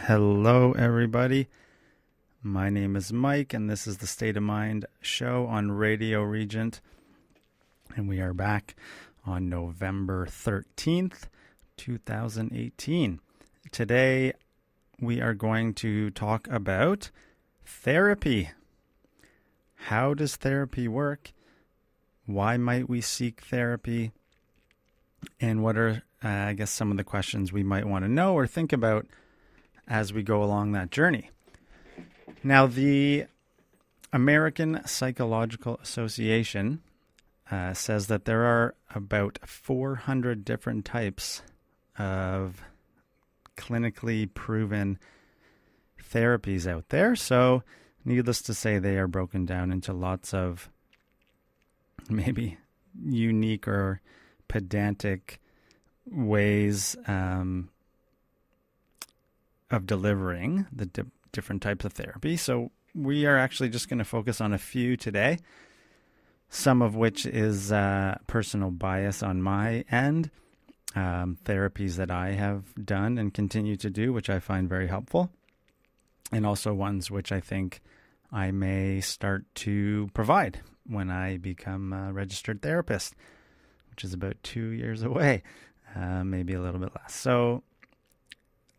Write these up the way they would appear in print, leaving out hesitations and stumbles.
Hello, everybody. My name is Mike, and this is the State of Mind show on Radio Regent. And we are back on November 13th, 2018. Today, we are going to talk about therapy. How does therapy work? Why might we seek therapy? And what are, some of the questions we might want to know or think about as we go along that journey. Now, the American Psychological Association says that there are about 400 different types of clinically proven therapies out there. So, needless to say, they are broken down into lots of maybe unique or pedantic ways of delivering the different types of therapy. So we are actually just going to focus on a few today, some of which is personal bias on my end, therapies that I have done and continue to do, which I find very helpful, and also ones which I think I may start to provide when I become a registered therapist, which is about 2 years away, maybe a little bit less. So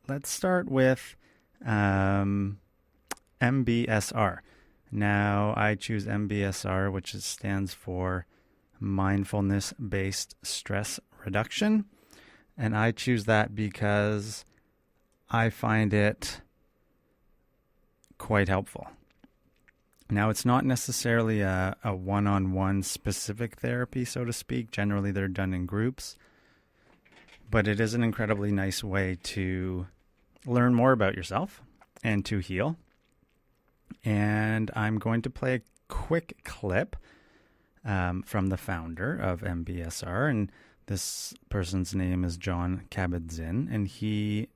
let's start with MBSR. Now, I choose MBSR, which stands for Mindfulness-Based Stress Reduction. And I choose that because I find it quite helpful. Now, it's not necessarily a one-on-one specific therapy, so to speak. Generally, they're done in groups. But it is an incredibly nice way to learn more about yourself and to heal. And I'm going to play a quick clip from the founder of MBSR. And this person's name is Jon Kabat-Zinn. And he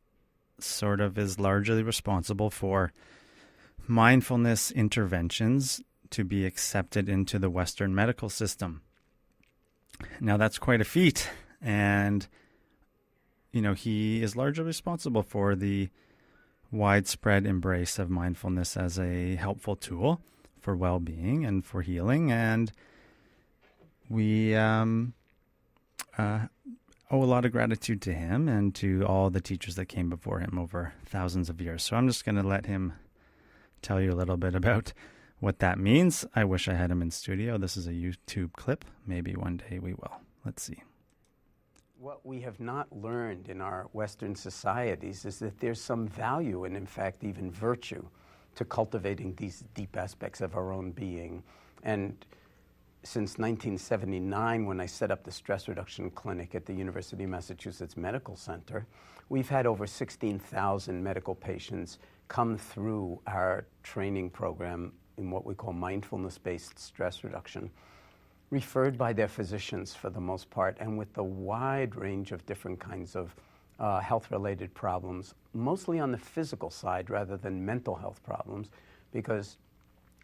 sort of is largely responsible for mindfulness interventions to be accepted into the Western medical system. Now, that's quite a feat. And he is largely responsible for the widespread embrace of mindfulness as a helpful tool for well-being and for healing. And we owe a lot of gratitude to him and to all the teachers that came before him over thousands of years. So I'm just going to let him tell you a little bit about what that means. I wish I had him in studio. This is a YouTube clip. Maybe one day we will. Let's see. What we have not learned in our Western societies is that there's some value and, in fact, even virtue to cultivating these deep aspects of our own being. And since 1979, when I set up the stress reduction clinic at the University of Massachusetts Medical Center, we've had over 16,000 medical patients come through our training program in what we call mindfulness-based stress reduction, referred by their physicians for the most part, and with the wide range of different kinds of health-related problems, mostly on the physical side rather than mental health problems, because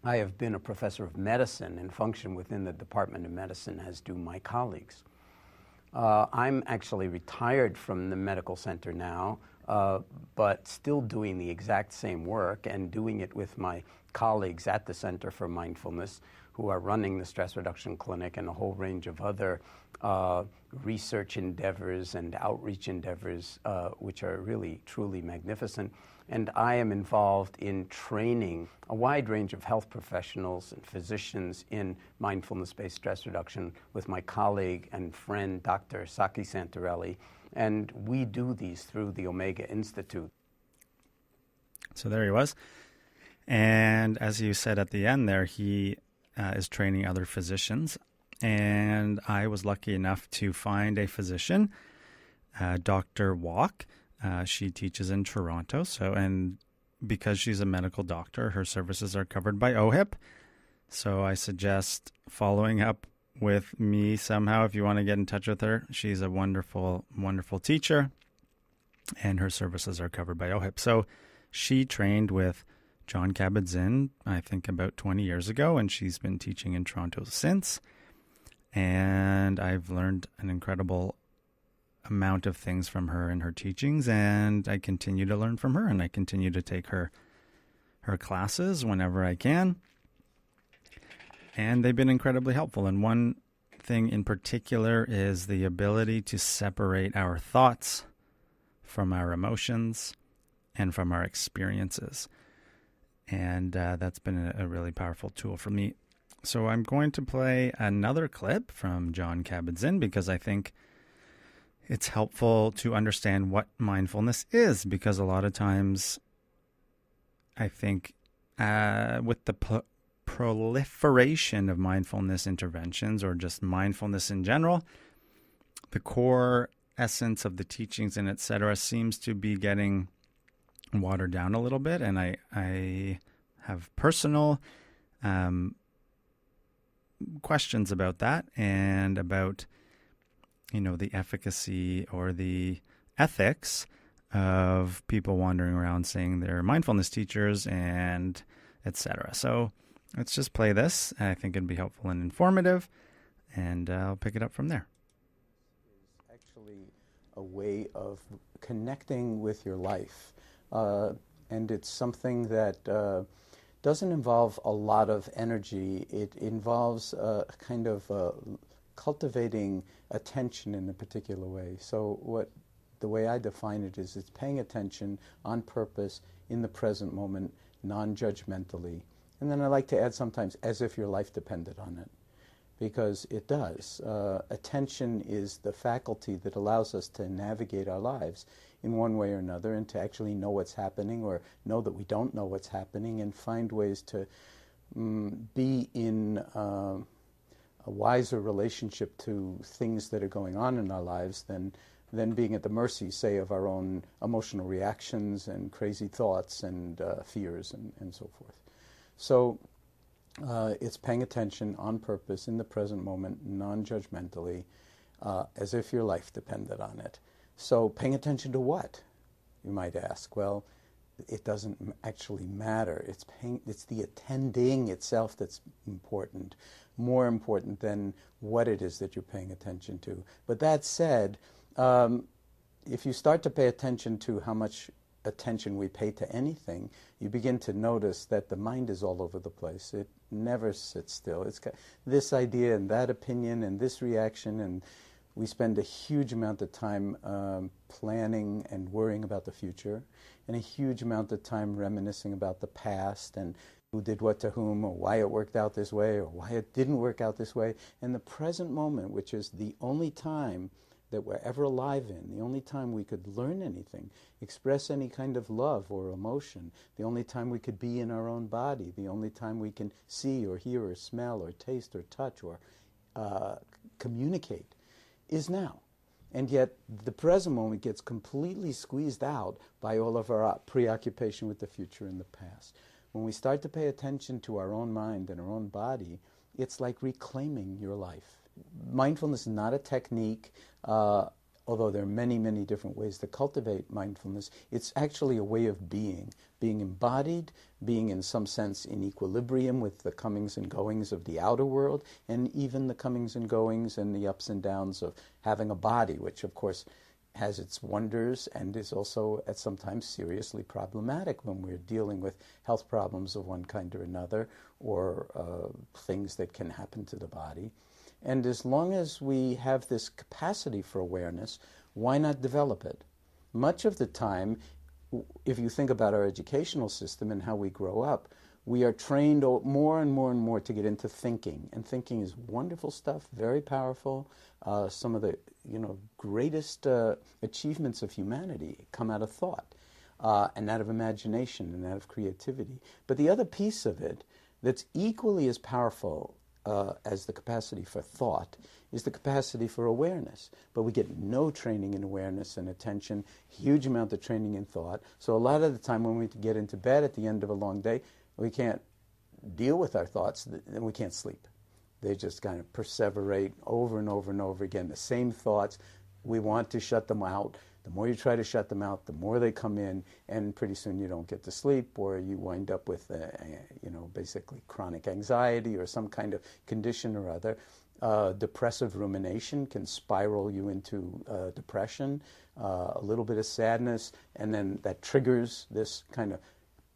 I have been a professor of medicine and function within the Department of Medicine, as do my colleagues. I'm actually retired from the medical center now, but still doing the exact same work and doing it with my colleagues at the Center for Mindfulness, who are running the Stress Reduction Clinic and a whole range of other research endeavors and outreach endeavors, which are really, truly magnificent. And I am involved in training a wide range of health professionals and physicians in mindfulness-based stress reduction with my colleague and friend, Dr. Saki Santarelli. And we do these through the Omega Institute. So there he was. And as you said at the end there, he is training other physicians. And I was lucky enough to find a physician, Dr. Walk. She teaches in Toronto. And because she's a medical doctor, her services are covered by OHIP. So I suggest following up with me somehow if you want to get in touch with her. She's a wonderful, wonderful teacher, and her services are covered by OHIP. So she trained with Jon Kabat-Zinn, I think about 20 years ago, and she's been teaching in Toronto since. And I've learned an incredible amount of things from her and her teachings, and I continue to learn from her, and I continue to take her classes whenever I can. And they've been incredibly helpful. And one thing in particular is the ability to separate our thoughts from our emotions and from our experiences. And that's been a really powerful tool for me. So I'm going to play another clip from Jon Kabat-Zinn because I think it's helpful to understand what mindfulness is, because a lot of times I think with the proliferation of mindfulness interventions, or just mindfulness in general, the core essence of the teachings and etc. seems to be getting watered down a little bit. And I have personal questions about that, and about, the efficacy or the ethics of people wandering around saying they're mindfulness teachers and etc. So let's just play this. I think it'd be helpful and informative, and I'll pick it up from there. It's actually a way of connecting with your life, and it's something that doesn't involve a lot of energy. It involves kind of cultivating attention in a particular way. So the way I define it is, it's paying attention on purpose in the present moment, non-judgmentally. And then I like to add sometimes, as if your life depended on it, because it does. Attention is the faculty that allows us to navigate our lives in one way or another, and to actually know what's happening, or know that we don't know what's happening, and find ways to be in a wiser relationship to things that are going on in our lives than being at the mercy, say, of our own emotional reactions and crazy thoughts and fears and so forth. So it's paying attention on purpose in the present moment, non-judgmentally, as if your life depended on it. So paying attention to what, you might ask? Well, it doesn't actually matter. It's the attending itself that's important, more important than what it is that you're paying attention to. But that said, if you start to pay attention to how much attention we pay to anything, you begin to notice that the mind is all over the place. It never sits still. It's got this idea and that opinion and this reaction, and we spend a huge amount of time planning and worrying about the future, and a huge amount of time reminiscing about the past and who did what to whom, or why it worked out this way, or why it didn't work out this way. And the present moment, which is the only time that we're ever alive in, the only time we could learn anything, express any kind of love or emotion, the only time we could be in our own body, the only time we can see or hear or smell or taste or touch or communicate, is now. And yet the present moment gets completely squeezed out by all of our preoccupation with the future and the past. When we start to pay attention to our own mind and our own body, it's like reclaiming your life. Mindfulness is not a technique, although there are many, many different ways to cultivate mindfulness. It's actually a way of being embodied, being in some sense in equilibrium with the comings and goings of the outer world, and even the comings and goings and the ups and downs of having a body, which of course has its wonders and is also at sometimes seriously problematic when we're dealing with health problems of one kind or another, or things that can happen to the body. And as long as we have this capacity for awareness, why not develop it? Much of the time, if you think about our educational system and how we grow up, we are trained more and more and more to get into thinking. And thinking is wonderful stuff, very powerful. Some of the greatest achievements of humanity come out of thought, and out of imagination and out of creativity. But the other piece of it that's equally as powerful as the capacity for thought is the capacity for awareness. But we get no training in awareness and attention, huge amount of training in thought. So a lot of the time when we get into bed at the end of a long day, we can't deal with our thoughts, and we can't sleep. They just kind of perseverate over and over and over again, the same thoughts. We want to shut them out. The more you try to shut them out, the more they come in, and pretty soon you don't get to sleep, or you wind up with, basically chronic anxiety or some kind of condition or other. depressive rumination can spiral you into depression, a little bit of sadness, and then that triggers this kind of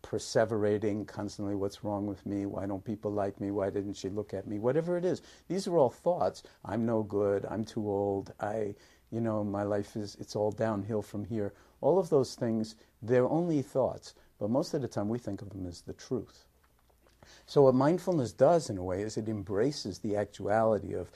perseverating constantly, what's wrong with me? Why don't people like me? Why didn't she look at me? Whatever it is. These are all thoughts. I'm no good. I'm too old. My life it's all downhill from here. All of those things, they're only thoughts. But most of the time we think of them as the truth. So what mindfulness does, in a way, is it embraces the actuality of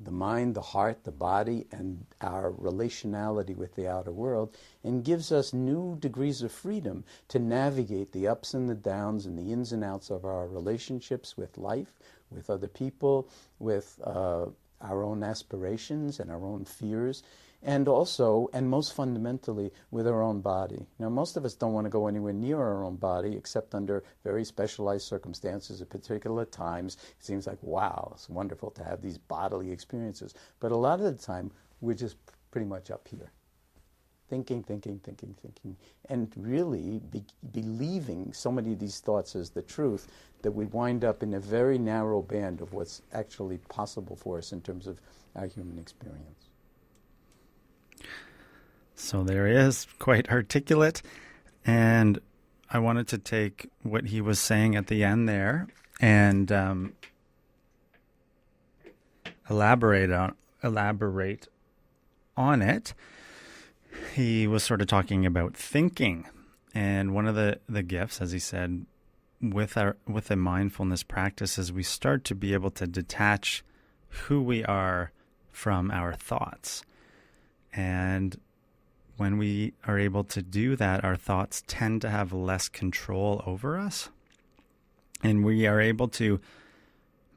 the mind, the heart, the body, and our relationality with the outer world, and gives us new degrees of freedom to navigate the ups and the downs and the ins and outs of our relationships with life, with other people, with our own aspirations and our own fears, and also, and most fundamentally, with our own body. Now, most of us don't want to go anywhere near our own body except under very specialized circumstances at particular times. It seems like, wow, it's wonderful to have these bodily experiences. But a lot of the time, we're just pretty much up here. Thinking, and really believing so many of these thoughts as the truth that we wind up in a very narrow band of what's actually possible for us in terms of our human experience. So there he is, quite articulate. And I wanted to take what he was saying at the end there and elaborate on it. He was sort of talking about thinking. And one of the gifts, as he said, with a mindfulness practice is we start to be able to detach who we are from our thoughts. And when we are able to do that, our thoughts tend to have less control over us. And we are able to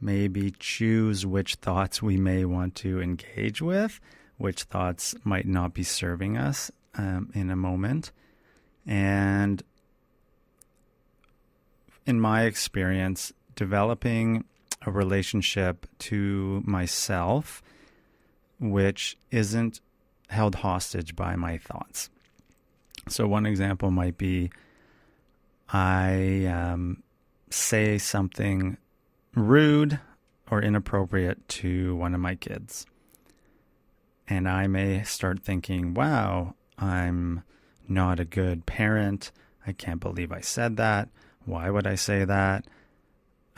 maybe choose which thoughts we may want to engage with, which thoughts might not be serving us in a moment. And in my experience, developing a relationship to myself, which isn't held hostage by my thoughts. So one example might be I say something rude or inappropriate to one of my kids. And I may start thinking, wow, I'm not a good parent. I can't believe I said that. Why would I say that?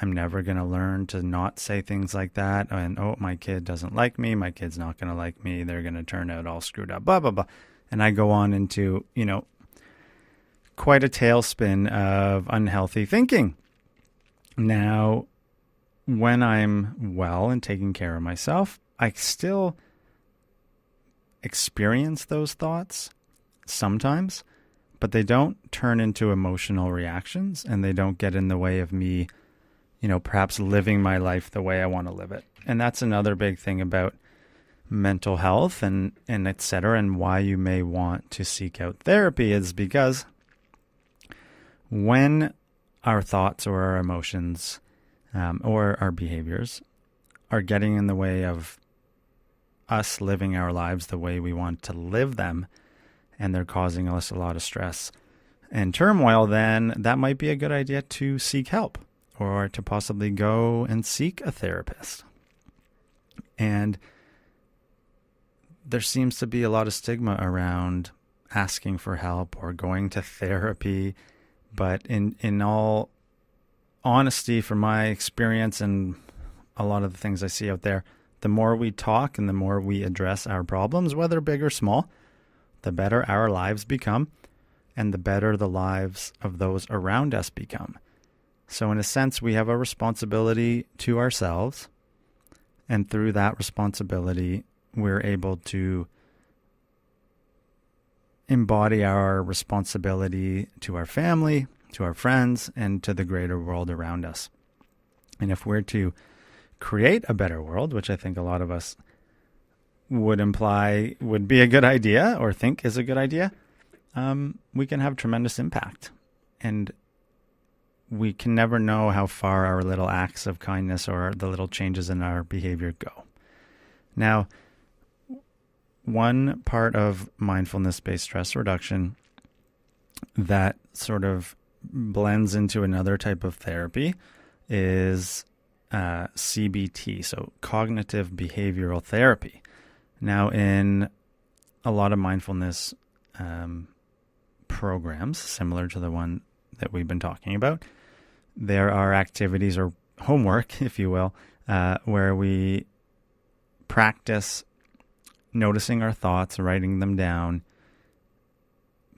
I'm never going to learn to not say things like that. And, oh, my kid doesn't like me. My kid's not going to like me. They're going to turn out all screwed up, blah, blah, blah. And I go on into, quite a tailspin of unhealthy thinking. Now, when I'm well and taking care of myself, I still experience those thoughts sometimes, but they don't turn into emotional reactions and they don't get in the way of me perhaps living my life the way I want to live it. And that's another big thing about mental health and et cetera, and why you may want to seek out therapy is because when our thoughts or our emotions or our behaviors are getting in the way of us living our lives the way we want to live them, and they're causing us a lot of stress and turmoil, then that might be a good idea to seek help, or to possibly go and seek a therapist. And there seems to be a lot of stigma around asking for help or going to therapy. But in all honesty, from my experience and a lot of the things I see out there, the more we talk and the more we address our problems, whether big or small, the better our lives become and the better the lives of those around us become. So in a sense, we have a responsibility to ourselves, and through that responsibility, we're able to embody our responsibility to our family, to our friends, and to the greater world around us. And if we're to create a better world, which I think a lot of us would imply would be a good idea or think is a good idea, we can have tremendous impact. And we can never know how far our little acts of kindness or the little changes in our behavior go. Now, one part of mindfulness-based stress reduction that sort of blends into another type of therapy is CBT, so cognitive behavioral therapy. Now, in a lot of mindfulness programs, similar to the one that we've been talking about, there are activities or homework, if you will, where we practice noticing our thoughts, writing them down,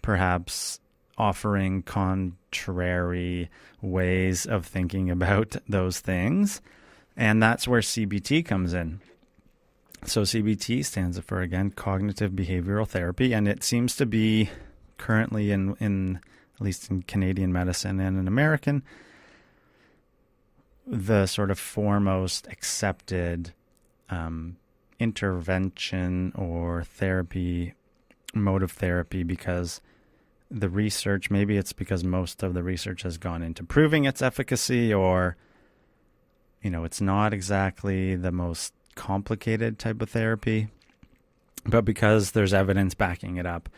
perhaps offering contrary ways of thinking about those things. And that's where CBT comes in. So CBT stands for, again, cognitive behavioral therapy, and it seems to be currently in at least in Canadian medicine and in American, the sort of foremost accepted intervention or therapy, mode of therapy, because the research, maybe it's because most of the research has gone into proving its efficacy, or, it's not exactly the most complicated type of therapy, but because there's evidence backing it up,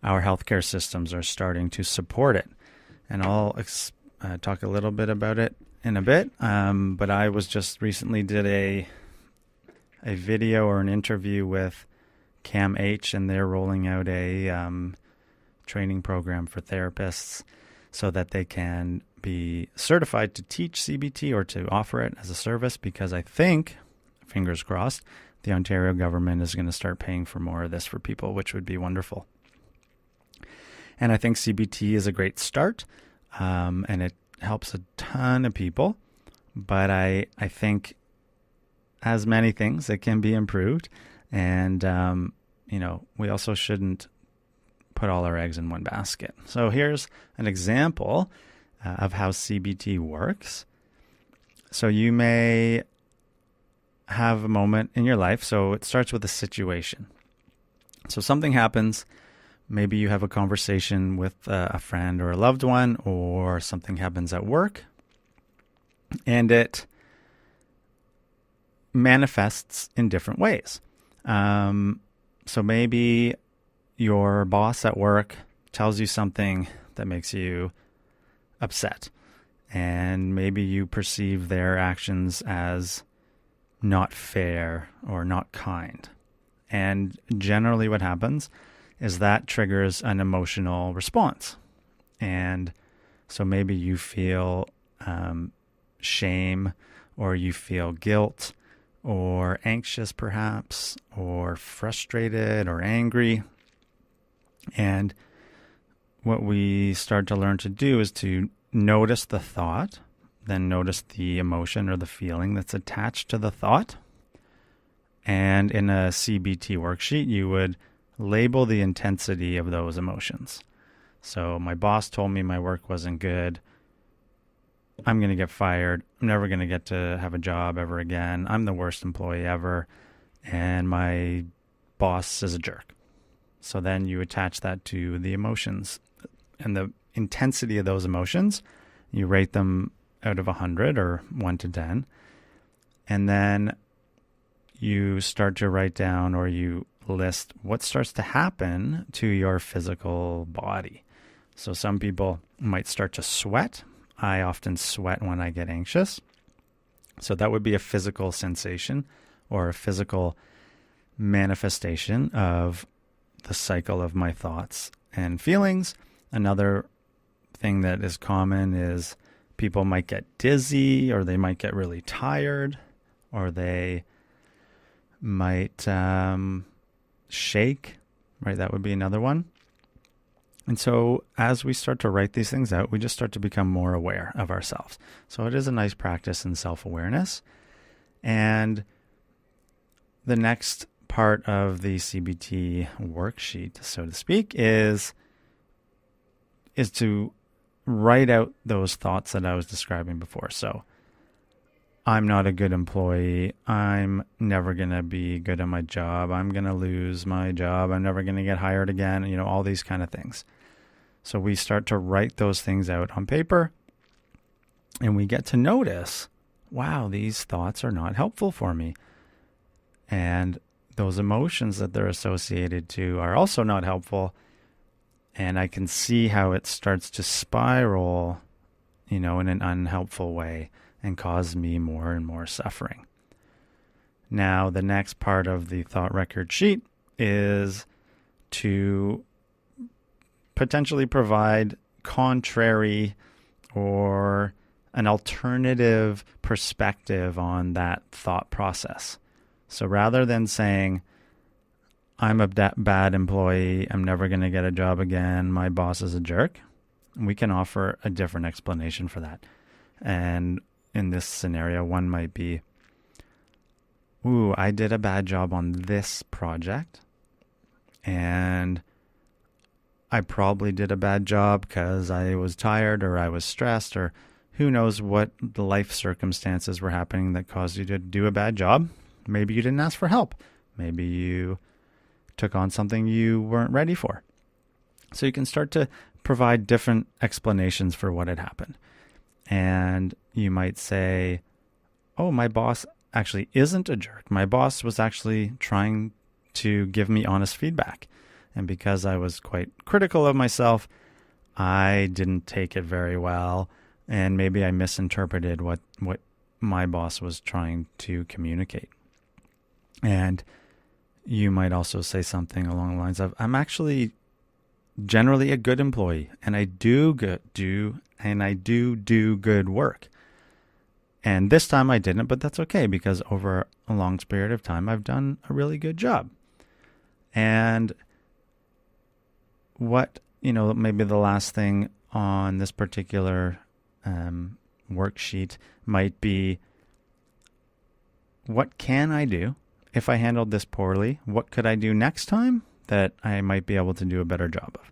our healthcare systems are starting to support it. And I'll talk a little bit about it in a bit, but I was just recently did a video or an interview with CAMH, and they're rolling out a training program for therapists so that they can be certified to teach CBT or to offer it as a service, because I think, fingers crossed, the Ontario government is going to start paying for more of this for people, which would be wonderful. And I think CBT is a great start, and it helps a ton of people. But I think, as many things, it can be improved. And, we also shouldn't put all our eggs in one basket. So here's an example of how CBT works. So you may have a moment in your life. So it starts with a situation. So something happens. Maybe you have a conversation with a friend or a loved one, or something happens at work, and it manifests in different ways. So maybe your boss at work tells you something that makes you upset, and maybe you perceive their actions as not fair or not kind. And generally what happens is that triggers an emotional response. And so maybe you feel shame, or you feel guilt, or anxious perhaps, or frustrated or angry. And what we start to learn to do is to notice the thought, then notice the emotion or the feeling that's attached to the thought. And in a CBT worksheet, you would label the intensity of those emotions. So my boss told me my work wasn't good. I'm going to get fired. I'm never going to get to have a job ever again. I'm the worst employee ever. And my boss is a jerk. So then you attach that to the emotions and the intensity of those emotions. You rate them out of 100 or 1 to 10. And then you start to write down, or you list what starts to happen to your physical body. So some people might start to sweat. I often sweat when I get anxious. So that would be a physical sensation or a physical manifestation of the cycle of my thoughts and feelings. Another thing that is common is people might get dizzy, or they might get really tired, or they might shake, right? That would be another one. And so as we start to write these things out, we just start to become more aware of ourselves. So it is a nice practice in self-awareness. And the next part of the CBT worksheet, so to speak, is to write out those thoughts that I was describing before. So I'm not a good employee. I'm never going to be good at my job. I'm going to lose my job. I'm never going to get hired again. All these kind of things. So we start to write those things out on paper, and we get to notice, wow, these thoughts are not helpful for me. And those emotions that they're associated to are also not helpful. And I can see how it starts to spiral, in an unhelpful way. and cause me more and more suffering. Now, the next part of the thought record sheet is to potentially provide contrary or an alternative perspective on that thought process. So rather than saying, I'm a bad employee, I'm never going to get a job again, my boss is a jerk, we can offer a different explanation for that. And in this scenario, one might be, ooh, I did a bad job on this project, and I probably did a bad job because I was tired or I was stressed, or who knows what the life circumstances were happening that caused you to do a bad job. Maybe you didn't ask for help. Maybe you took on something you weren't ready for. So you can start to provide different explanations for what had happened. And you might say, oh, my boss actually isn't a jerk. My boss was actually trying to give me honest feedback. And because I was quite critical of myself, I didn't take it very well. And maybe I misinterpreted what my boss was trying to communicate. And you might also say something along the lines of, I'm actually generally a good employee, and I do good work. And this time I didn't, but that's okay, because over a long period of time, I've done a really good job. And maybe the last thing on this particular worksheet might be, what can I do if I handled this poorly? What could I do next time that I might be able to do a better job of?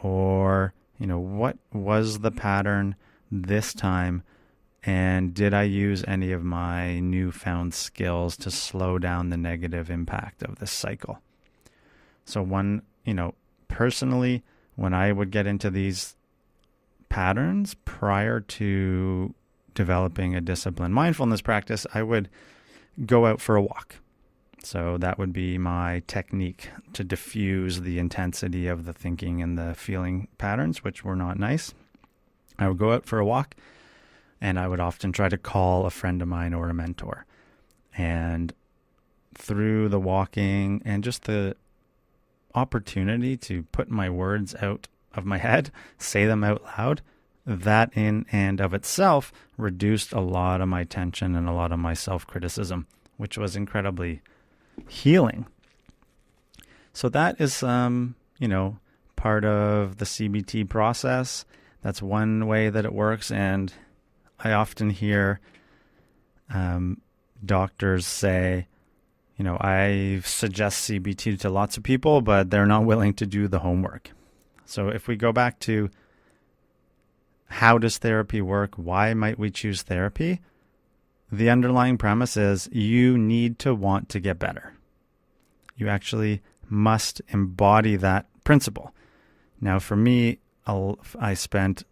Or, what was the pattern this time? And did I use any of my newfound skills to slow down the negative impact of this cycle? So personally, when I would get into these patterns prior to developing a disciplined mindfulness practice, I would go out for a walk. So that would be my technique to diffuse the intensity of the thinking and the feeling patterns, which were not nice. I would go out for a walk, and I would often try to call a friend of mine or a mentor. And through the walking and just the opportunity to put my words out of my head, say them out loud, that in and of itself reduced a lot of my tension and a lot of my self-criticism, which was incredibly healing. So that is, part of the CBT process. That's one way that it works. And I often hear doctors say, I suggest CBT to lots of people, but they're not willing to do the homework. So if we go back to how does therapy work? Why might we choose therapy? The underlying premise is you need to want to get better. You actually must embody that principle. Now, for me, I spent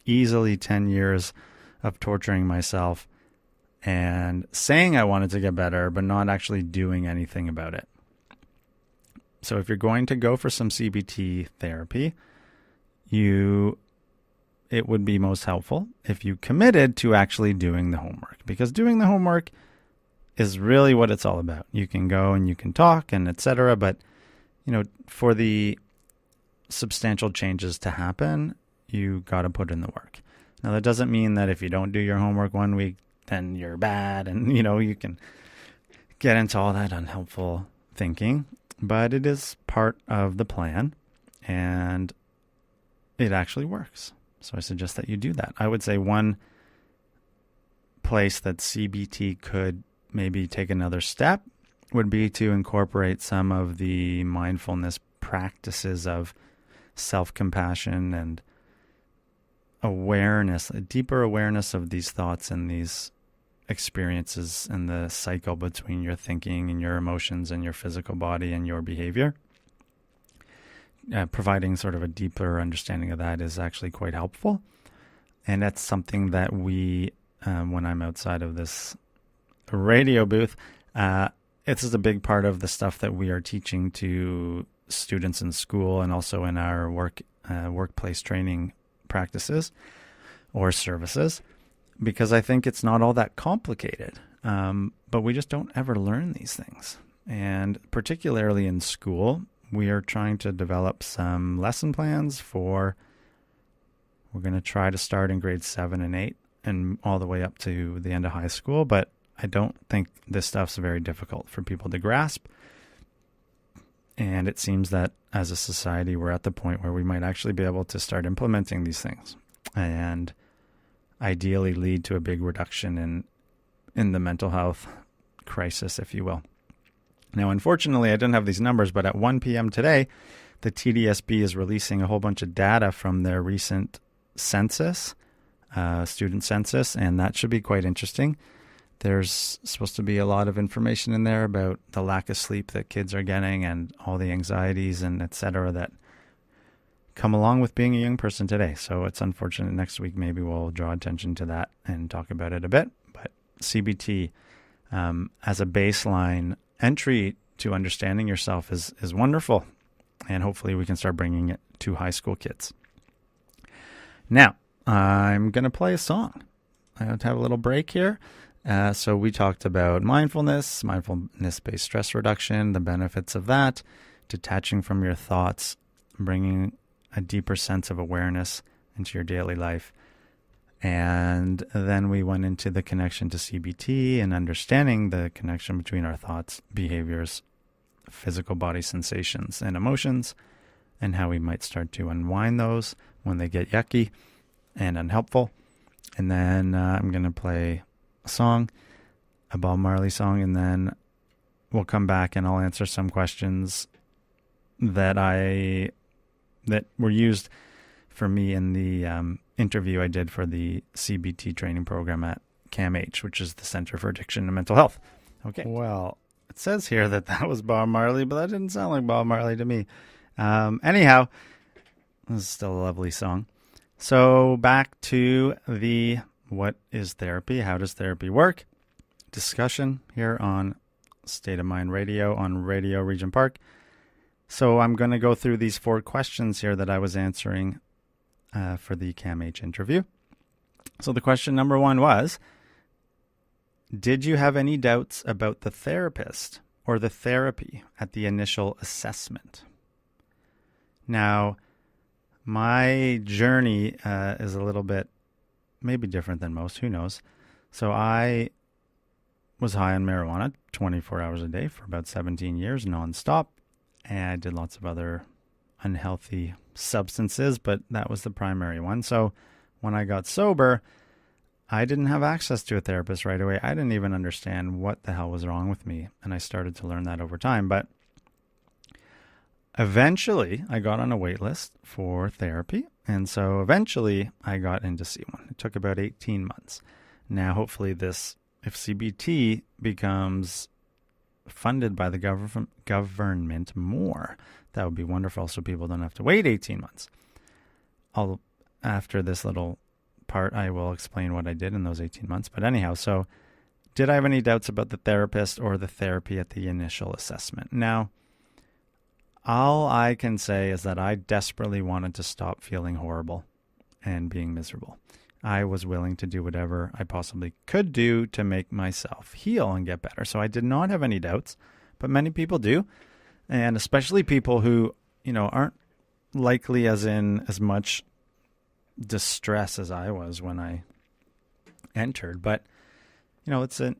easily 10 years of torturing myself and saying I wanted to get better, but not actually doing anything about it. So if you're going to go for some CBT therapy, it would be most helpful if you committed to actually doing the homework, because doing the homework is really what it's all about. You can go and you can talk and etc., but for the substantial changes to happen, you got to put in the work. Now, that doesn't mean that if you don't do your homework one week, then you're bad, and you can get into all that unhelpful thinking, but it is part of the plan, and it actually works. So I suggest that you do that. I would say one place that CBT could maybe take another step would be to incorporate some of the mindfulness practices of self-compassion and awareness, a deeper awareness of these thoughts and these experiences and the cycle between your thinking and your emotions and your physical body and your behavior. Providing sort of a deeper understanding of that is actually quite helpful. And that's something that we, when I'm outside of this radio booth, this is a big part of the stuff that we are teaching to students in school and also in our workplace training practices or services. because I think it's not all that complicated. But we just don't ever learn these things. And particularly in school, we are trying to develop some lesson plans we're going to try to start in grades 7 and 8 and all the way up to the end of high school. But I don't think this stuff's very difficult for people to grasp. And it seems that as a society, we're at the point where we might actually be able to start implementing these things and ideally lead to a big reduction in the mental health crisis, if you will. Now, unfortunately, I didn't have these numbers, but at 1 p.m. today, the TDSB is releasing a whole bunch of data from their recent census, student census, and that should be quite interesting. There's supposed to be a lot of information in there about the lack of sleep that kids are getting and all the anxieties and et cetera that come along with being a young person today. So it's unfortunate. Next week, maybe we'll draw attention to that and talk about it a bit. But CBT as a baseline entry to understanding yourself is wonderful. And hopefully we can start bringing it to high school kids. Now, I'm going to play a song. I have to have a little break here. So we talked about mindfulness-based stress reduction, the benefits of that, detaching from your thoughts, bringing a deeper sense of awareness into your daily life. And then we went into the connection to CBT and understanding the connection between our thoughts, behaviors, physical body sensations, and emotions, and how we might start to unwind those when they get yucky and unhelpful. And then I'm going to play a song, a Bob Marley song, and then we'll come back and I'll answer some questions that were used for me in the interview I did for the CBT training program at CAMH, which is the Center for Addiction and Mental Health. Okay. Well, it says here that was Bob Marley, but that didn't sound like Bob Marley to me. Anyhow, this is still a lovely song. So back to the what is therapy? How does therapy work? Discussion here on State of Mind Radio on Radio Regent Park. So I'm going to go through these 4 questions here that I was answering for the CAMH interview. So the question number 1 was, did you have any doubts about the therapist or the therapy at the initial assessment? Now, my journey is a little bit maybe different than most, who knows. So I was high on marijuana 24 hours a day for about 17 years nonstop. And I did lots of other unhealthy substances, but that was the primary one. So when I got sober, I didn't have access to a therapist right away. I didn't even understand what the hell was wrong with me. And I started to learn that over time. But eventually I got on a wait list for therapy. And so eventually I got in to see one. It took about 18 months. Now, hopefully if CBT becomes funded by the government more, that would be wonderful, so people don't have to wait 18 months. After this little part, I will explain what I did in those 18 months. But anyhow, so did I have any doubts about the therapist or the therapy at the initial assessment? Now, all I can say is that I desperately wanted to stop feeling horrible and being miserable. I was willing to do whatever I possibly could do to make myself heal and get better. So I did not have any doubts, but many people do. And especially people who, aren't likely as much distress as I was when I entered. But, it's an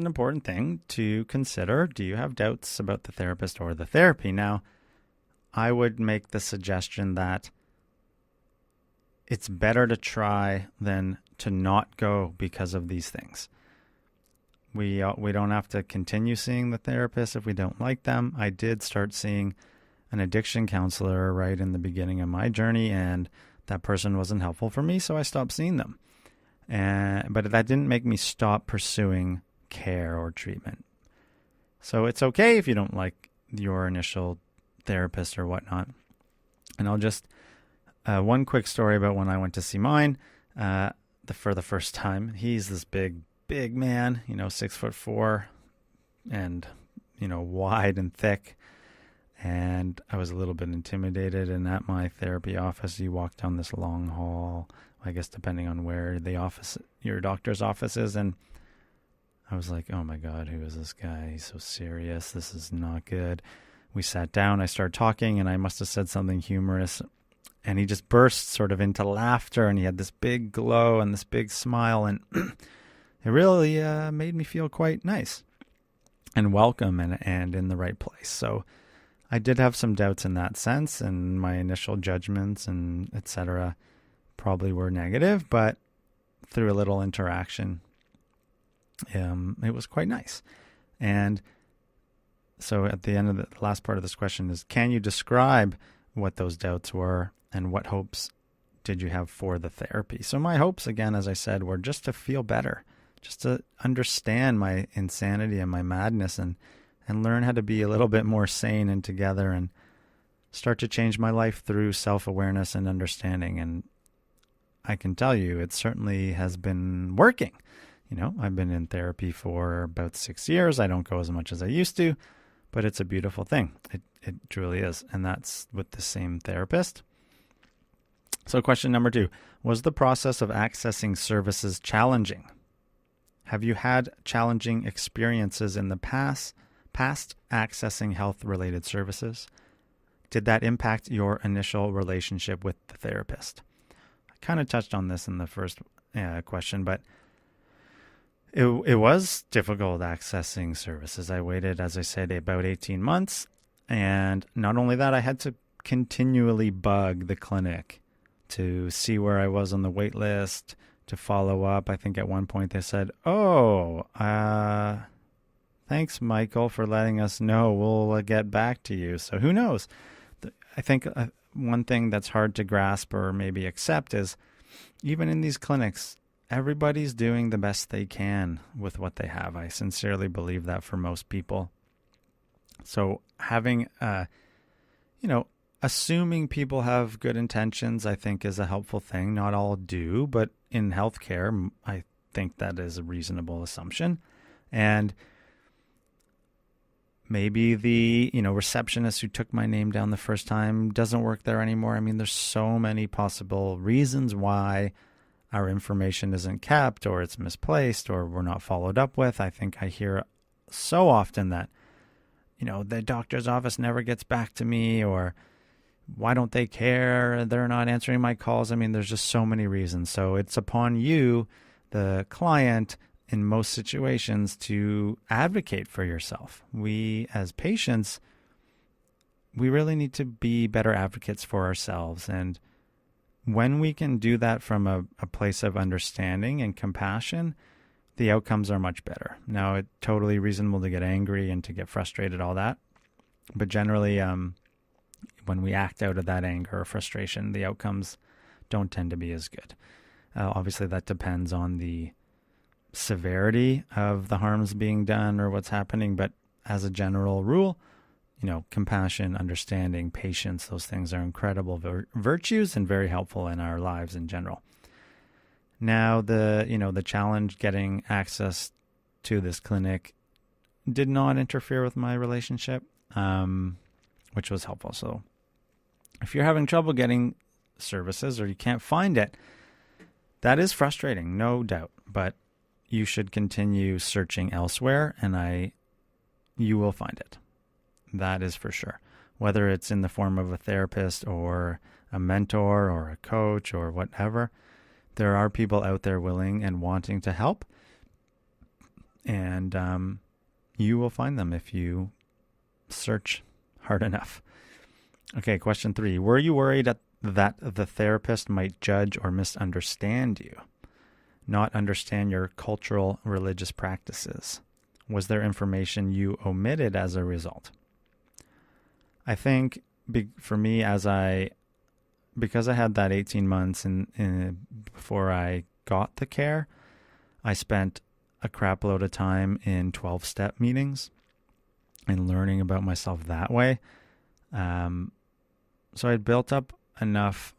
important thing to consider. Do you have doubts about the therapist or the therapy? Now, I would make the suggestion that it's better to try than to not go because of these things. We don't have to continue seeing the therapist if we don't like them. I did start seeing an addiction counselor right in the beginning of my journey, and that person wasn't helpful for me, so I stopped seeing them. But that didn't make me stop pursuing care or treatment. So it's okay if you don't like your initial therapist or whatnot. And I'll just one quick story about when I went to see mine for the first time. He's this big man, 6'4", and wide and thick. And I was a little bit intimidated. And at my therapy office, you walk down this long hall I guess depending on where your doctor's office is. And I was like, oh my God, who is this guy? He's so serious. This is not good. We sat down, I started talking, and I must have said something humorous. And he just burst sort of into laughter, and he had this big glow and this big smile. And it really made me feel quite nice and welcome and in the right place. So I did have some doubts in that sense, and my initial judgments and etc. probably were negative, but through a little interaction, it was quite nice. And so at the end of the last part of this question is, can you describe what those doubts were and what hopes did you have for the therapy? So my hopes, again, as I said, were just to feel better, just to understand my insanity and my madness and learn how to be a little bit more sane and together and start to change my life through self-awareness and understanding. And I can tell you, it certainly has been working. I've been in therapy for about 6 years. I don't go as much as I used to, but it's a beautiful thing. It truly is. And that's with the same therapist. So question number 2, was the process of accessing services challenging? Have you had challenging experiences in the past accessing health-related services? Did that impact your initial relationship with the therapist? I kind of touched on this in the first question, but it was difficult accessing services. I waited, as I said, about 18 months. And not only that, I had to continually bug the clinic to see where I was on the wait list, to follow up. I think at one point they said, thanks, Michael, for letting us know. We'll get back to you. So who knows? I think one thing that's hard to grasp or maybe accept is even in these clinics, everybody's doing the best they can with what they have. I sincerely believe that for most people. So having, assuming people have good intentions, I think is a helpful thing. Not all do, but in healthcare, I think that is a reasonable assumption. And maybe the, receptionist who took my name down the first time doesn't work there anymore. I mean, there's so many possible reasons why our information isn't kept, or it's misplaced, or we're not followed up with. I think I hear so often that, the doctor's office never gets back to me, or why don't they care? They're not answering my calls. I mean, there's just so many reasons. So it's upon you, the client, in most situations, to advocate for yourself. We, as patients, we really need to be better advocates for ourselves. And when we can do that from a place of understanding and compassion, the outcomes are much better. Now, it's totally reasonable to get angry and to get frustrated, all that. But generally, when we act out of that anger or frustration, the outcomes don't tend to be as good. Obviously, that depends on the severity of the harms being done or what's happening. But as a general rule, compassion, understanding, patience, those things are incredible virtues and very helpful in our lives in general. Now, the challenge getting access to this clinic did not interfere with my relationship, which was helpful. So if you're having trouble getting services or you can't find it, that is frustrating, no doubt, but you should continue searching elsewhere, and you will find it. That is for sure. Whether it's in the form of a therapist or a mentor or a coach or whatever, there are people out there willing and wanting to help. And you will find them if you search hard enough. Okay, question 3. Were you worried that the therapist might judge or misunderstand you, not understand your cultural religious practices? Was there information you omitted as a result? I think for me, because I had that 18 months before I got the care, I spent a crap load of time in 12-step meetings and learning about myself that way. So I built up enough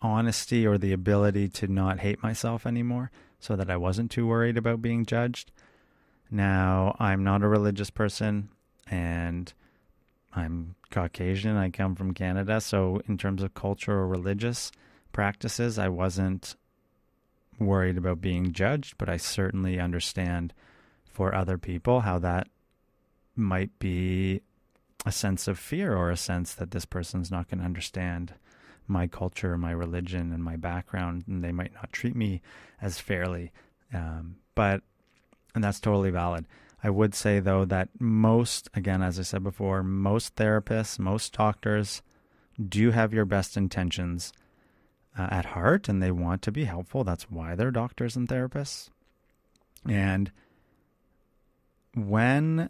honesty or the ability to not hate myself anymore so that I wasn't too worried about being judged. Now, I'm not a religious person, and I'm Caucasian. I come from Canada. So in terms of culture or religious practices, I wasn't worried about being judged, but I certainly understand for other people how that might be a sense of fear, or a sense that this person's not going to understand my culture, my religion, and my background, and they might not treat me as fairly. And that's totally valid. I would say, though, that most, again, as I said before, most therapists, most doctors do have your best intentions at heart, and they want to be helpful. That's why they're doctors and therapists. And when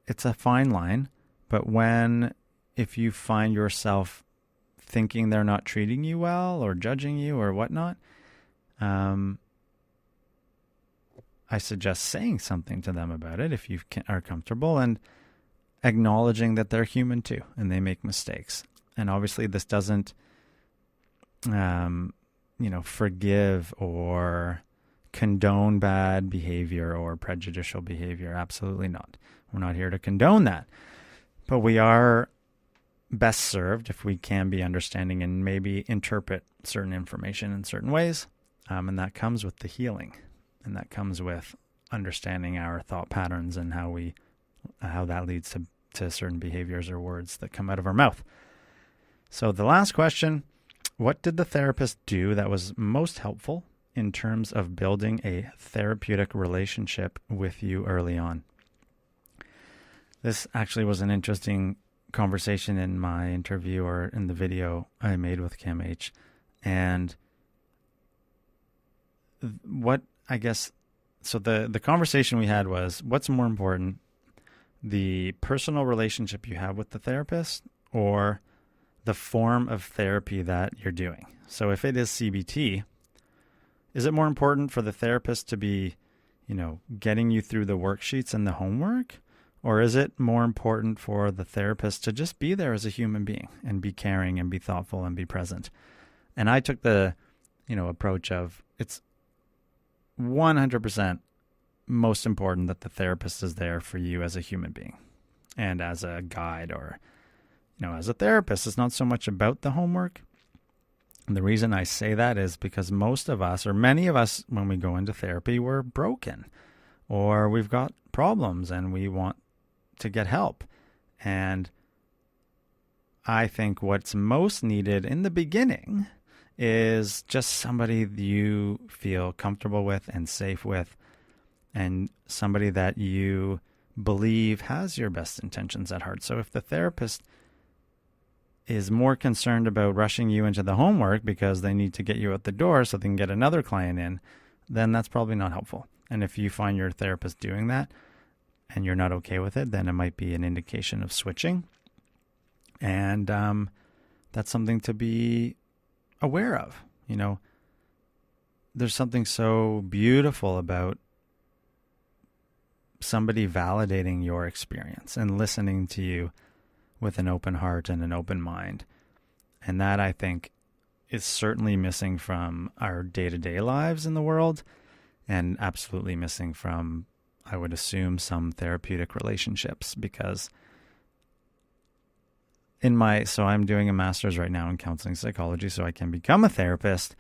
it's a fine line, but if you find yourself thinking they're not treating you well or judging you or whatnot, I suggest saying something to them about it if you are comfortable, and acknowledging that they're human too and they make mistakes. And obviously this doesn't, forgive or condone bad behavior or prejudicial behavior. Absolutely not. We're not here to condone that. But we are best served if we can be understanding and maybe interpret certain information in certain ways. And that comes with the healing. And that comes with understanding our thought patterns and how that leads to certain behaviors or words that come out of our mouth. So the last question, what did the therapist do that was most helpful in terms of building a therapeutic relationship with you early on? This actually was an interesting conversation in my interview, or in the video I made with Kim H. And the conversation we had was, what's more important, the personal relationship you have with the therapist or the form of therapy that you're doing? So if it is CBT, is it more important for the therapist to be, getting you through the worksheets and the homework? Or is it more important for the therapist to just be there as a human being and be caring and be thoughtful and be present? And I took the, approach of, it's 100% most important that the therapist is there for you as a human being and as a guide, or, as a therapist. It's not so much about the homework. And the reason I say that is because most of us, or many of us, when we go into therapy, we're broken or we've got problems and we want to get help. And I think what's most needed in the beginning is just somebody you feel comfortable with and safe with, and somebody that you believe has your best intentions at heart. So if the therapist is more concerned about rushing you into the homework because they need to get you out the door so they can get another client in, then that's probably not helpful. And if you find your therapist doing that and you're not okay with it, then it might be an indication of switching. And that's something to be aware of. There's something so beautiful about somebody validating your experience and listening to you with an open heart and an open mind. And that, I think, is certainly missing from our day-to-day lives in the world, and absolutely missing from, I would assume, some therapeutic relationships. Because so I'm doing a master's right now in counseling psychology so I can become a therapist.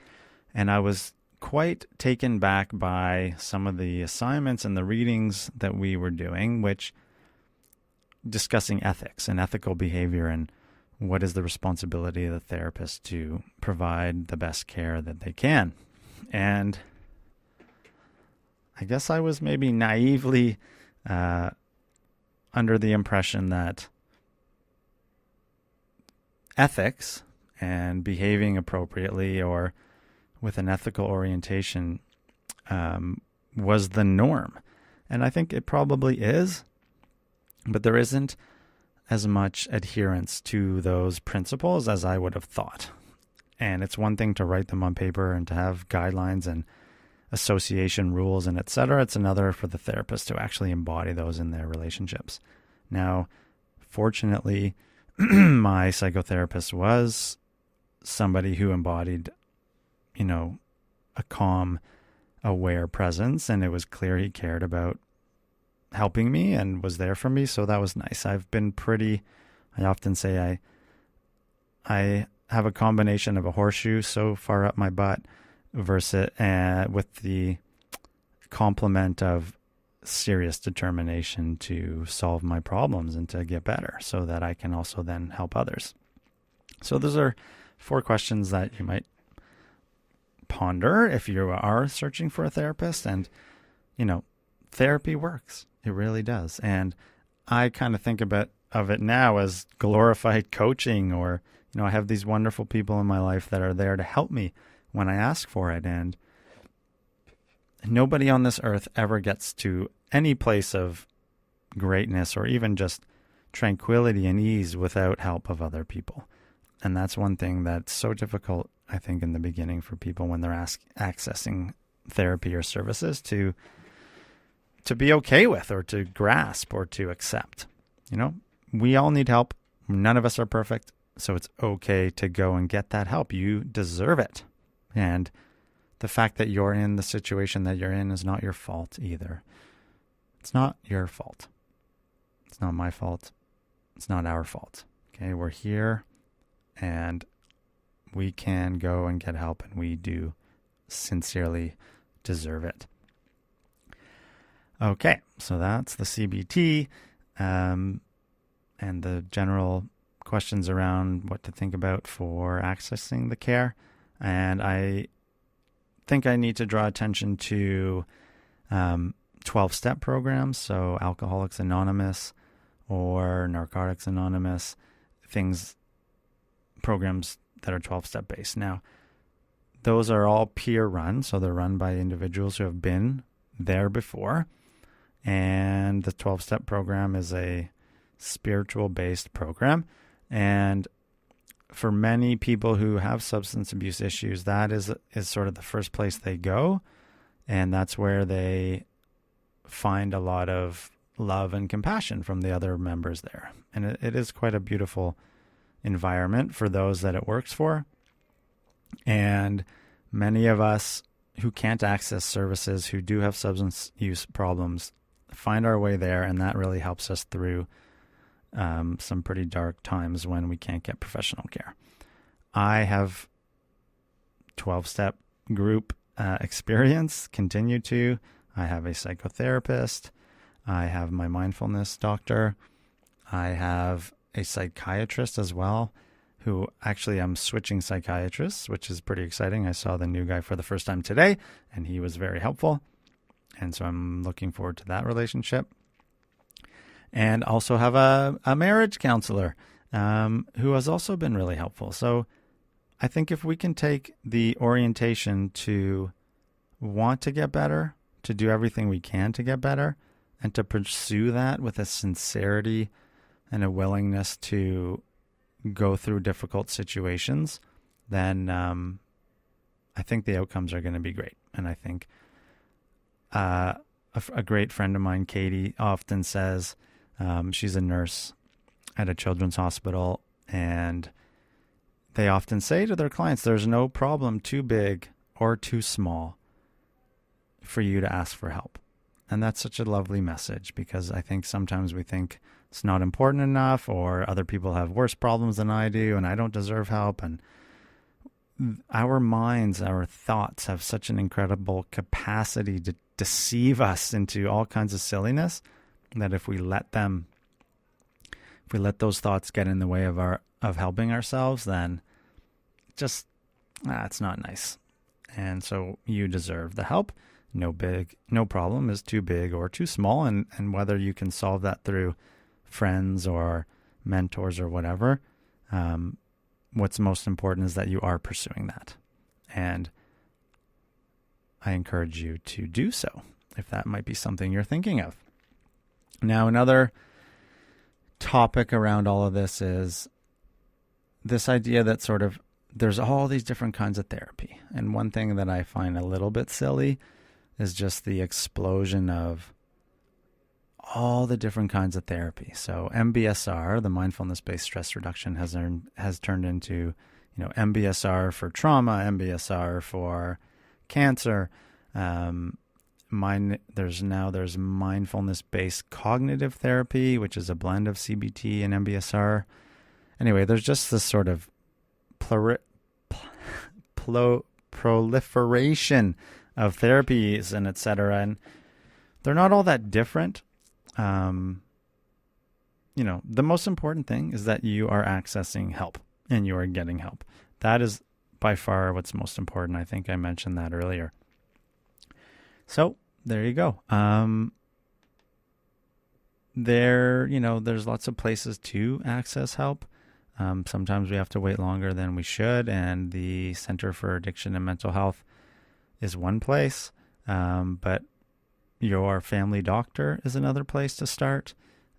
And I was quite taken back by some of the assignments and the readings that we were doing, which discussing ethics and ethical behavior and what is the responsibility of the therapist to provide the best care that they can. And I guess I was maybe naively under the impression that ethics and behaving appropriately or with an ethical orientation was the norm. And I think it probably is, but there isn't as much adherence to those principles as I would have thought. And it's one thing to write them on paper and to have guidelines and association rules and et cetera. It's another for the therapist to actually embody those in their relationships. Now, fortunately, my psychotherapist was somebody who embodied, a calm, aware presence, and it was clear he cared about helping me and was there for me. So that was nice. I often say I have a combination of a horseshoe so far up my butt versus with the complement of serious determination to solve my problems and to get better so that I can also then help others. So those are 4 questions that you might ponder if you are searching for a therapist. And, therapy works. It really does. And I kind of think of it now as glorified coaching, or, I have these wonderful people in my life that are there to help me when I ask for it. And nobody on this earth ever gets to any place of greatness or even just tranquility and ease without help of other people. And that's one thing that's so difficult, I think, in the beginning for people when they're accessing therapy or services to be okay with, or to grasp, or to accept. We all need help. None of us are perfect. So it's okay to go and get that help. You deserve it. And the fact that you're in the situation that you're in is not your fault either. It's not your fault. It's not my fault. It's not our fault. Okay, we're here and we can go and get help, and we do sincerely deserve it. Okay, so that's the CBT and the general questions around what to think about for accessing the care. And I think I need to draw attention to 12-step programs, so Alcoholics Anonymous or Narcotics Anonymous, programs that are 12-step based. Now, those are all peer run, so they're run by individuals who have been there before. And the 12-step program is a spiritual-based program. And for many people who have substance abuse issues, that is sort of the first place they go. And that's where they find a lot of love and compassion from the other members there. And it is quite a beautiful environment for those that it works for. And many of us who can't access services, who do have substance use problems, find our way there, and that really helps us through some pretty dark times when we can't get professional care. I have 12-step group experience, continue to. I have a psychotherapist. I have my mindfulness doctor. I have a psychiatrist as well, who actually I'm switching psychiatrists, which is pretty exciting. I saw the new guy for the first time today, and he was very helpful. And so I'm looking forward to that relationship. And also have a marriage counselor who has also been really helpful. So I think if we can take the orientation to want to get better, to do everything we can to get better, and to pursue that with a sincerity and a willingness to go through difficult situations, then I think the outcomes are going to be great. And I think a great friend of mine, Katie, often says, she's a nurse at a children's hospital, and they often say to their clients, there's no problem too big or too small for you to ask for help. And that's such a lovely message, because I think sometimes we think it's not important enough, or other people have worse problems than I do, and I don't deserve help. And our minds, our thoughts have such an incredible capacity to deceive us into all kinds of silliness, that if we let those thoughts get in the way of helping ourselves, then just it's not nice. And so you deserve the help. No problem is too big or too small, and whether you can solve that through friends or mentors or whatever, what's most important is that you are pursuing that. And I encourage you to do so if that might be something you're thinking of. Now, another topic around all of this is this idea that sort of there's all these different kinds of therapy. And one thing that I find a little bit silly is just the explosion of all the different kinds of therapy. So MBSR, the mindfulness-based stress reduction, has turned into, MBSR for trauma, MBSR for cancer. There's mindfulness-based cognitive therapy, which is a blend of CBT and MBSR. Anyway, there's just this sort of proliferation of therapies and etc. And they're not all that different. The most important thing is that you are accessing help and you are getting help. That is by far what's most important. I think I mentioned that earlier. So there you go. There's lots of places to access help. Sometimes we have to wait longer than we should, and the Center for Addiction and Mental Health is one place, but your family doctor is another place to start.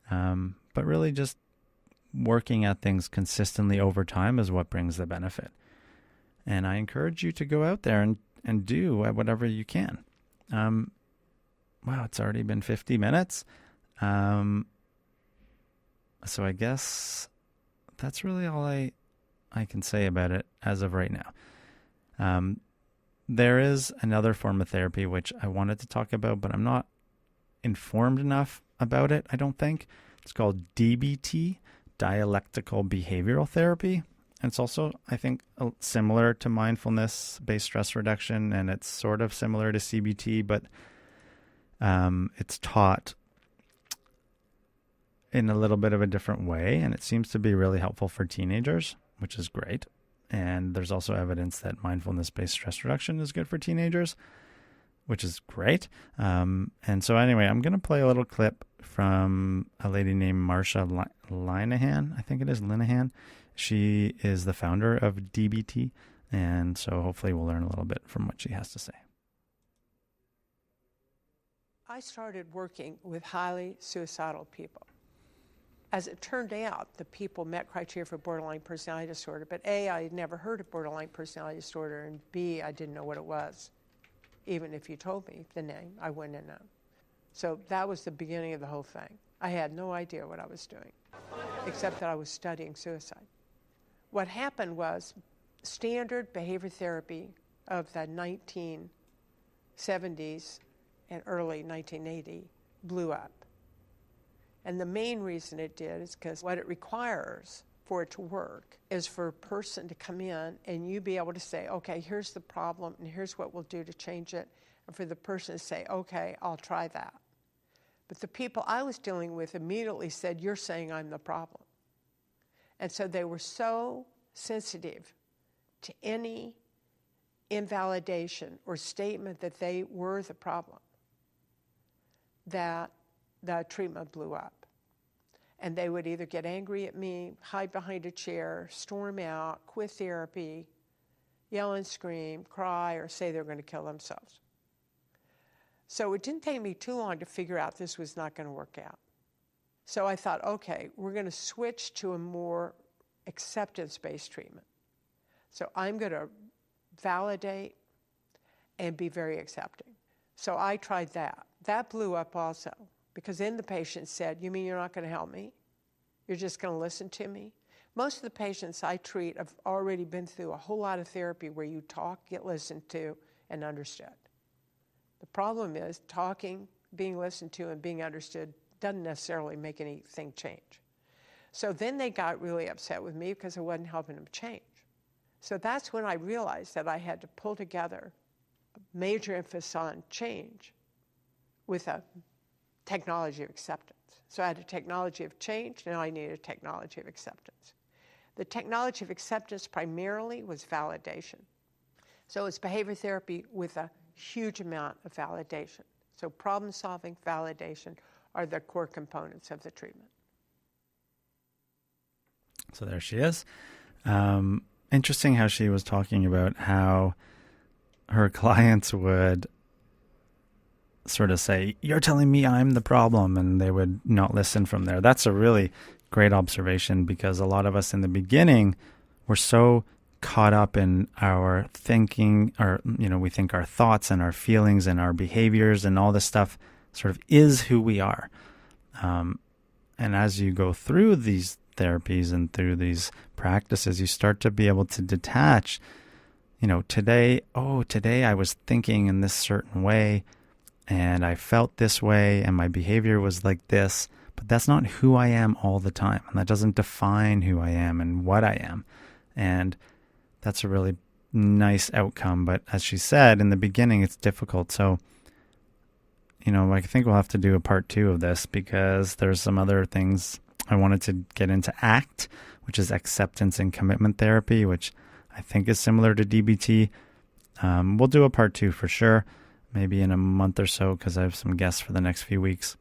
But really just working at things consistently over time is what brings the benefit. And I encourage you to go out there and do whatever you can. Wow, it's already been 50 minutes. So I guess that's really all I can say about it as of right now. There is another form of therapy which I wanted to talk about, but I'm not informed enough about it, I don't think. It's called DBT, Dialectical Behavioral Therapy. And it's also, I think, similar to mindfulness-based stress reduction, and it's sort of similar to CBT, but it's taught in a little bit of a different way, and it seems to be really helpful for teenagers, which is great. And there's also evidence that mindfulness-based stress reduction is good for teenagers, which is great. And so anyway, I'm going to play a little clip from a lady named Marsha Linehan. I think it is Linehan. She is the founder of DBT, and so hopefully we'll learn a little bit from what she has to say. I started working with highly suicidal people. As it turned out, the people met criteria for borderline personality disorder, but A, I had never heard of borderline personality disorder, and B, I didn't know what it was. Even if you told me the name, I wouldn't have known. So that was the beginning of the whole thing. I had no idea what I was doing, except that I was studying suicide. What happened was standard behavior therapy of the 1970s and early 1980 blew up. And the main reason it did is because what it requires for it to work is for a person to come in and you be able to say, okay, here's the problem and here's what we'll do to change it. And for the person to say, okay, I'll try that. But the people I was dealing with immediately said, you're saying I'm the problem. And so they were so sensitive to any invalidation or statement that they were the problem that the treatment blew up. And they would either get angry at me, hide behind a chair, storm out, quit therapy, yell and scream, cry, or say they're going to kill themselves. So it didn't take me too long to figure out this was not going to work out. So I thought, okay, we're going to switch to a more acceptance-based treatment. So I'm going to validate and be very accepting. So I tried that. That blew up also, because then the patient said, you mean you're not going to help me? You're just going to listen to me? Most of the patients I treat have already been through a whole lot of therapy where you talk, get listened to, and understood. The problem is talking, being listened to, and being understood doesn't necessarily make anything change. So then they got really upset with me because I wasn't helping them change. So that's when I realized that I had to pull together a major emphasis on change with a technology of acceptance. So I had a technology of change, now I needed a technology of acceptance. The technology of acceptance primarily was validation. So it's behavior therapy with a huge amount of validation. So problem solving, validation are the core components of the treatment. So there she is. Interesting how she was talking about how her clients would sort of say, you're telling me I'm the problem, and they would not listen from there. That's a really great observation, because a lot of us in the beginning were so caught up in our thinking, or, we think our thoughts and our feelings and our behaviors and all this stuff sort of is who we are. And as you go through these therapies and through these practices, you start to be able to detach, today I was thinking in this certain way, and I felt this way, and my behavior was like this, but that's not who I am all the time. And that doesn't define who I am and what I am. And that's a really nice outcome. But as she said in the beginning, it's difficult. So, I think we'll have to do a part 2 of this, because there's some other things I wanted to get into. ACT, which is acceptance and commitment therapy, which I think is similar to DBT. We'll do a part 2 for sure, maybe in a month or so, because I have some guests for the next few weeks.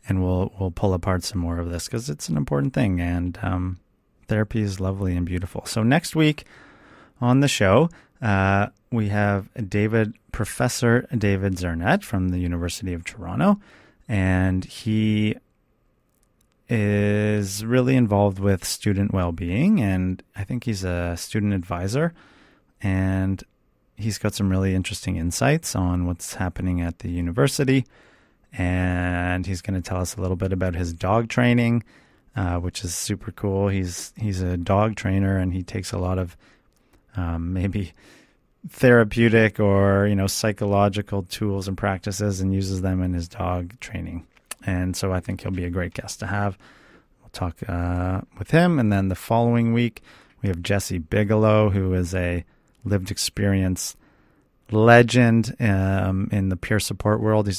And we'll pull apart some more of this, because it's an important thing, and therapy is lovely and beautiful. So next week on the show, we have Professor David Zernett from the University of Toronto, and he is really involved with student well-being, and I think he's a student advisor, and he's got some really interesting insights on what's happening at the university, and he's going to tell us a little bit about his dog training, which is super cool. He's a dog trainer, and he takes a lot of maybe therapeutic or psychological tools and practices and uses them in his dog training. And so I think he'll be a great guest to have. We'll talk with him. And then the following week, we have Jesse Bigelow, who is a lived experience legend in the peer support world.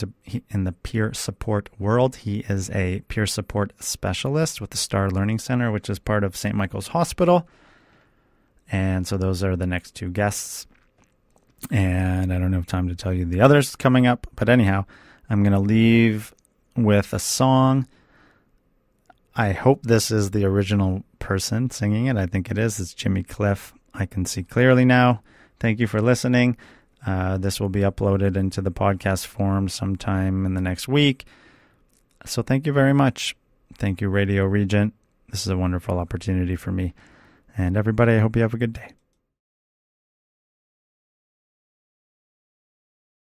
In the peer support world. He is a peer support specialist with the Star Learning Center, which is part of St. Michael's Hospital. And so those are the next 2 guests. And I don't have time to tell you the others coming up. But anyhow, I'm going to leave with a song. I hope this is the original person singing it. I think it is. It's Jimmy Cliff. I Can See Clearly Now. Thank you for listening. This will be uploaded into the podcast form sometime in the next week. So thank you very much. Thank you, Radio Regent. This is a wonderful opportunity for me. And everybody, I hope you have a good day.